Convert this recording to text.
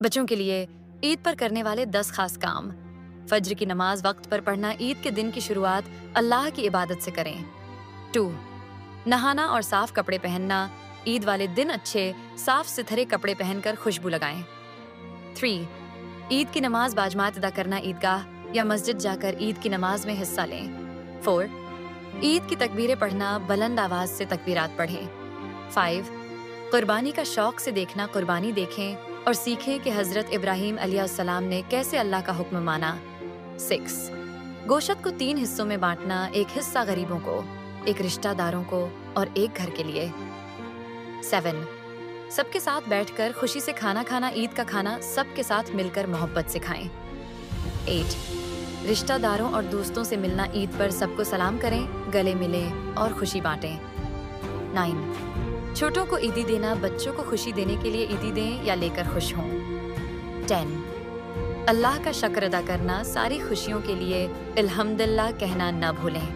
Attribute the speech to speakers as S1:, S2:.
S1: بچوں کے لیے عید پر کرنے والے 10 خاص کام۔ فجر کی نماز وقت پر پڑھنا، عید کے دن کی شروعات اللہ کی عبادت سے کریں۔ 2. نہانا اور صاف کپڑے پہننا، عید والے دن اچھے صاف ستھرے کپڑے پہن کر خوشبو لگائیں۔ 3. عید کی نماز باجماعت ادا کرنا، عیدگاہ یا مسجد جا کر عید کی نماز میں حصہ لیں۔ 4. عید کی تکبیریں پڑھنا، بلند آواز سے تکبیرات پڑھیں۔ 5. قربانی کا شوق سے دیکھنا، قربانی دیکھیں اور سیکھیں کہ حضرت ابراہیم علیہ السلام نے کیسے اللہ کا حکم مانا۔ 6. گوشت کو 3 حصوں میں بانٹنا، ایک حصہ غریبوں کو، ایک رشتہ داروں کو اور ایک گھر کے لیے۔ 7. سب کے ساتھ بیٹھ کر خوشی سے کھانا کھانا، عید کا کھانا سب کے ساتھ مل کر محبت سے کھائیں۔ 8. رشتہ داروں اور دوستوں سے ملنا، عید پر سب کو سلام کریں، گلے ملیں اور خوشی بانٹیں۔ 9. چھوٹوں کو عیدی دینا، بچوں کو خوشی دینے کے لیے عیدی دیں یا لے کر خوش ہوں۔ 10. اللہ کا شکر ادا کرنا، ساری خوشیوں کے لیے الحمدللہ کہنا نہ بھولیں۔